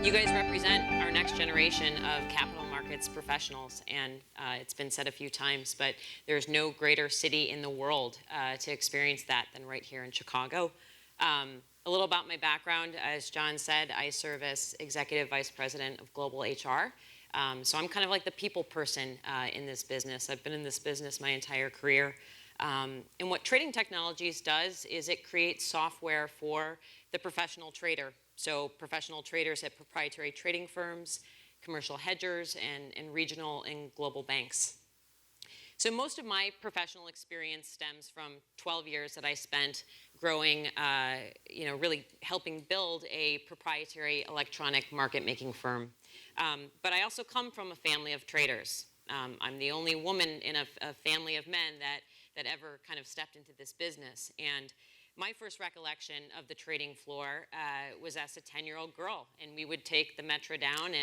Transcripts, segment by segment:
You guys represent our next generation of capital markets professionals, and it's been said a few times, but there's no greater city in the world to experience that than right here in Chicago. A little about my background. As John said, I serve as Executive Vice President of Global HR. So I'm kind of like the people person in this business. I've been in this business my entire career. And what Trading Technologies does is it creates software for the professional trader. So professional traders at proprietary trading firms, commercial hedgers, and regional and global banks. So most of my professional experience stems from 12 years that I spent growing, really helping build a proprietary electronic market making firm. But I also come from a family of traders. I'm the only woman in a family of men that ever kind of stepped into this business. And my first recollection of the trading floor was as a 10-year-old girl, and we would take the Metro down,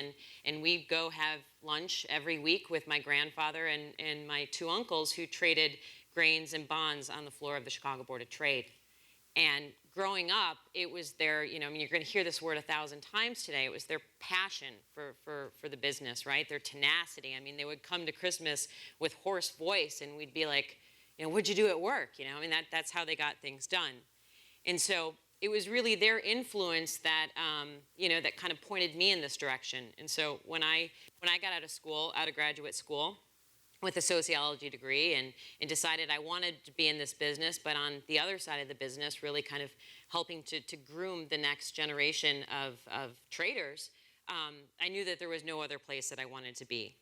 and we'd go have lunch every week with my grandfather and my two uncles who traded grains and bonds on the floor of the Chicago Board of Trade. And growing up, it was their, you're going to hear this word 1,000 times today, it was their passion for the business, right? Their tenacity. I mean, they would come to Christmas with hoarse voice, and we'd be like, what'd you do at work? That's how they got things done. And so it was really their influence that, that kind of pointed me in this direction. And so when I got out of graduate school with a sociology degree and decided I wanted to be in this business, but on the other side of the business, really kind of helping to groom the next generation of traders, I knew that there was no other place that I wanted to be.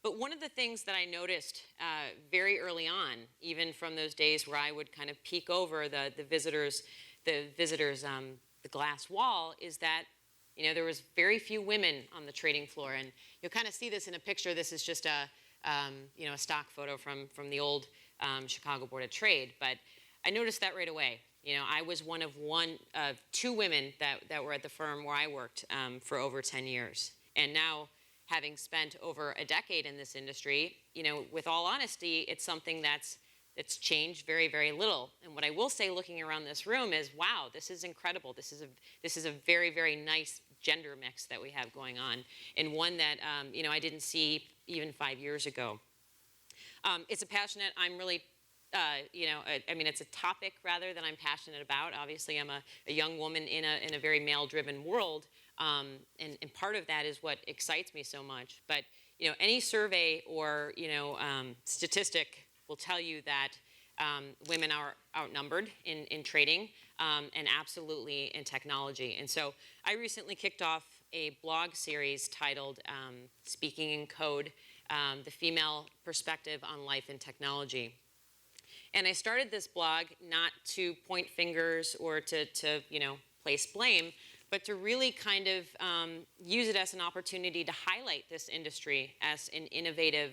But one of the things that I noticed very early on, even from those days where I would kind of peek over the visitors' glass wall, is that there was very few women on the trading floor, and you'll kind of see this in a picture. This is just a stock photo from the old Chicago Board of Trade, but I noticed that right away. I was one of two women that were at the firm where I worked for over 10 years, and now, having spent over a decade in this industry, with all honesty, it's something that's changed very, very little. And what I will say, looking around this room, is, wow, this is incredible. This is a very, very nice gender mix that we have going on, and one that I didn't see even 5 years ago. It's a passionate. I'm really. It's a topic rather than I'm passionate about. Obviously, I'm a young woman in a very male-driven world, and part of that is what excites me so much. But any survey or statistic will tell you that women are outnumbered in trading, and absolutely in technology. And so I recently kicked off a blog series titled "Speaking in Code: The Female Perspective on Life and Technology." And I started this blog not to point fingers or to place blame, but to really kind of use it as an opportunity to highlight this industry as an innovative,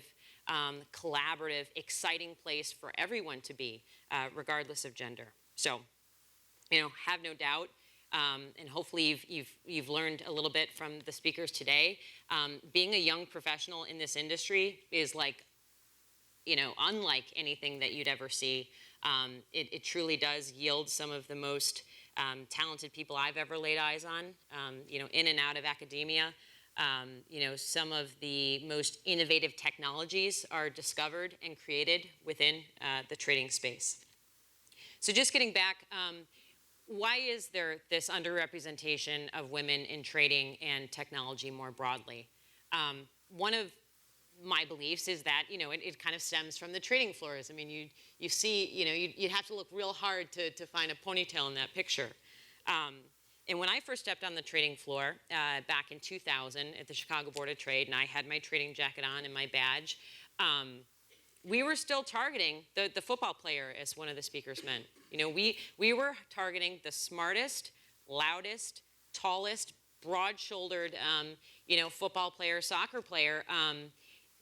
collaborative, exciting place for everyone to be, regardless of gender. So, have no doubt, and hopefully you've learned a little bit from the speakers today. Being a young professional in this industry is like, unlike anything that you'd ever see. It truly does yield some of the most talented people I've ever laid eyes on, in and out of academia. Some of the most innovative technologies are discovered and created within the trading space. So just getting back, why is there this underrepresentation of women in trading and technology more broadly? One of my beliefs is that it kind of stems from the trading floors. I mean, you see, you'd have to look real hard to find a ponytail in that picture. And when I first stepped on the trading floor back in 2000 at the Chicago Board of Trade, and I had my trading jacket on and my badge, we were still targeting the football player, as one of the speakers meant. We were targeting the smartest, loudest, tallest, broad-shouldered, football player, soccer player.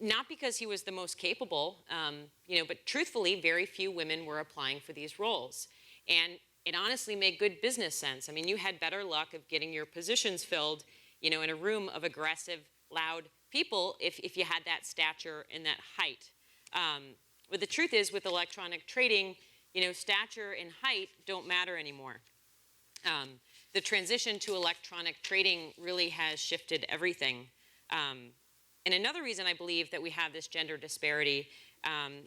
Not because he was the most capable, but truthfully, very few women were applying for these roles. And it honestly made good business sense. I mean, you had better luck of getting your positions filled, in a room of aggressive, loud people if you had that stature and that height. But the truth is, with electronic trading, stature and height don't matter anymore. the transition to electronic trading really has shifted everything. And another reason I believe that we have this gender disparity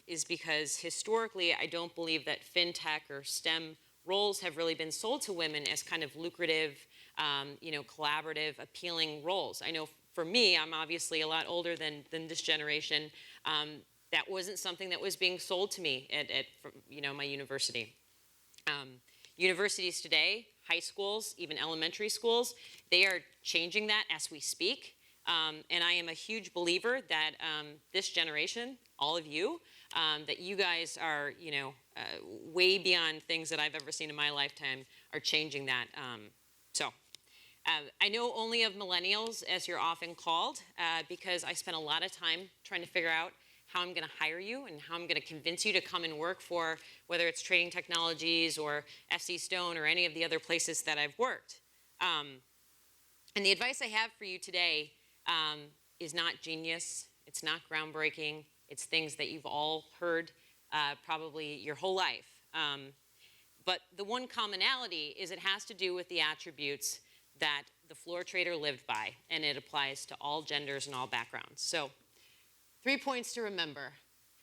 is because historically, I don't believe that fintech or STEM roles have really been sold to women as kind of lucrative, collaborative, appealing roles. I know for me, I'm obviously a lot older than this generation. That wasn't something that was being sold to me at my university. Universities today, high schools, even elementary schools, they are changing that as we speak. And I am a huge believer that this generation, all of you, that you guys are, way beyond things that I've ever seen in my lifetime, are changing that. I know only of millennials, as you're often called, because I spent a lot of time trying to figure out how I'm going to hire you and how I'm going to convince you to come and work for whether it's Trading Technologies or FC Stone or any of the other places that I've worked. And the advice I have for you today is not genius. It's not groundbreaking. It's things that you've all heard probably your whole life. But the one commonality is it has to do with the attributes that the floor trader lived by, and it applies to all genders and all backgrounds. So 3 points to remember.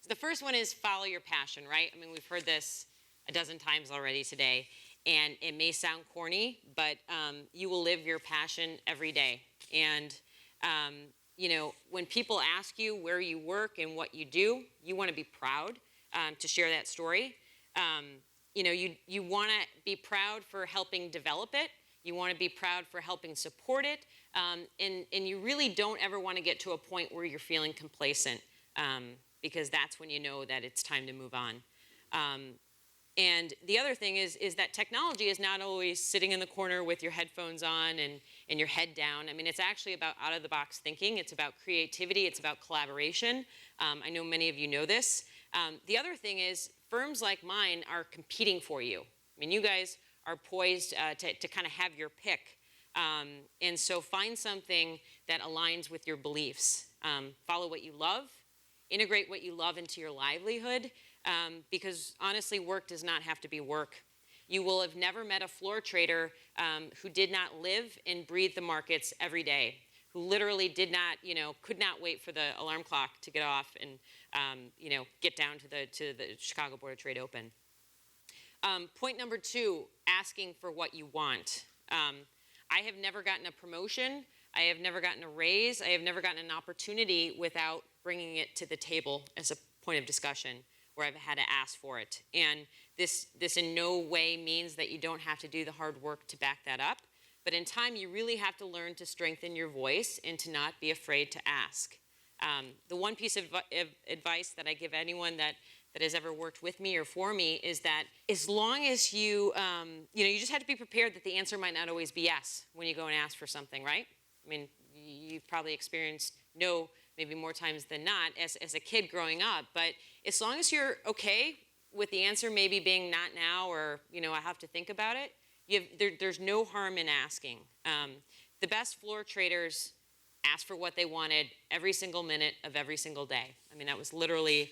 The first one is follow your passion, right? I mean, we've heard this a dozen times already today, and it may sound corny, but you will live your passion every day. And when people ask you where you work and what you do, you want to be proud to share that story. You want to be proud for helping develop it. You want to be proud for helping support it. And you really don't ever want to get to a point where you're feeling complacent because that's when you know that it's time to move on. And the other thing is that technology is not always sitting in the corner with your headphones on and your head down. I mean, it's actually about out-of-the-box thinking. It's about creativity. It's about collaboration. I know many of you know this. The other thing is firms like mine are competing for you. I mean, you guys are poised to kind of have your pick. And so find something that aligns with your beliefs. Follow what you love. Integrate what you love into your livelihood. Because honestly, work does not have to be work. You will have never met a floor trader who did not live and breathe the markets every day, who literally did not, could not wait for the alarm clock to get off and, get down to the Chicago Board of Trade Open. Point number 2, asking for what you want. I have never gotten a promotion. I have never gotten a raise. I have never gotten an opportunity without bringing it to the table as a point of discussion where I've had to ask for it. And this in no way means that you don't have to do the hard work to back that up. But in time, you really have to learn to strengthen your voice and to not be afraid to ask. The one piece of advice that I give anyone that has ever worked with me or for me is that as long as you just have to be prepared that the answer might not always be yes when you go and ask for something, right? I mean, you've probably experienced no maybe more times than not as a kid growing up. But as long as you're okay with the answer maybe being not now or, I have to think about it, there's no harm in asking. The best floor traders asked for what they wanted every single minute of every single day. I mean, that was literally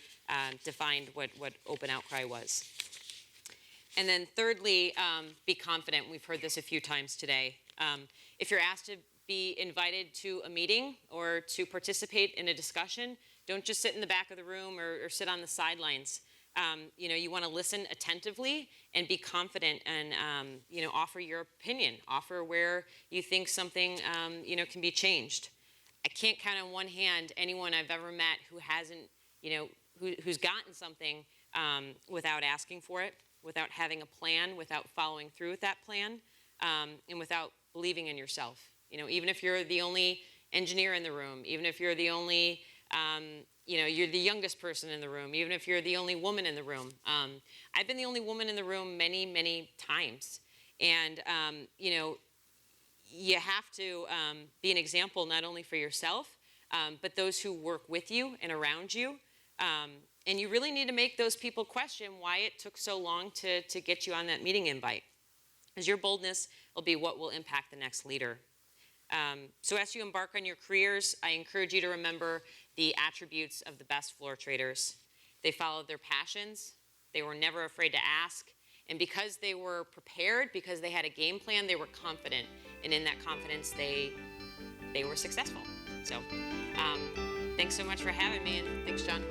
defined what open outcry was. And then thirdly, be confident. We've heard this a few times today. If you're asked to be invited to a meeting or to participate in a discussion, don't just sit in the back of the room or sit on the sidelines. You want to listen attentively and be confident and, offer your opinion, offer where you think something, can be changed. I can't count on one hand anyone I've ever met who hasn't, who's gotten something without asking for it, without having a plan, without following through with that plan, and without believing in yourself. Even if you're the only engineer in the room, even if you're the only, you're the youngest person in the room, even if you're the only woman in the room. I've been the only woman in the room many, many times. And, you have to be an example not only for yourself, but those who work with you and around you. And you really need to make those people question why it took so long to get you on that meeting invite. Because your boldness will be what will impact the next leader. So as you embark on your careers, I encourage you to remember the attributes of the best floor traders. They followed their passions. They were never afraid to ask. And because they were prepared, because they had a game plan, they were confident. And in that confidence, they were successful. So thanks so much for having me, and thanks, John.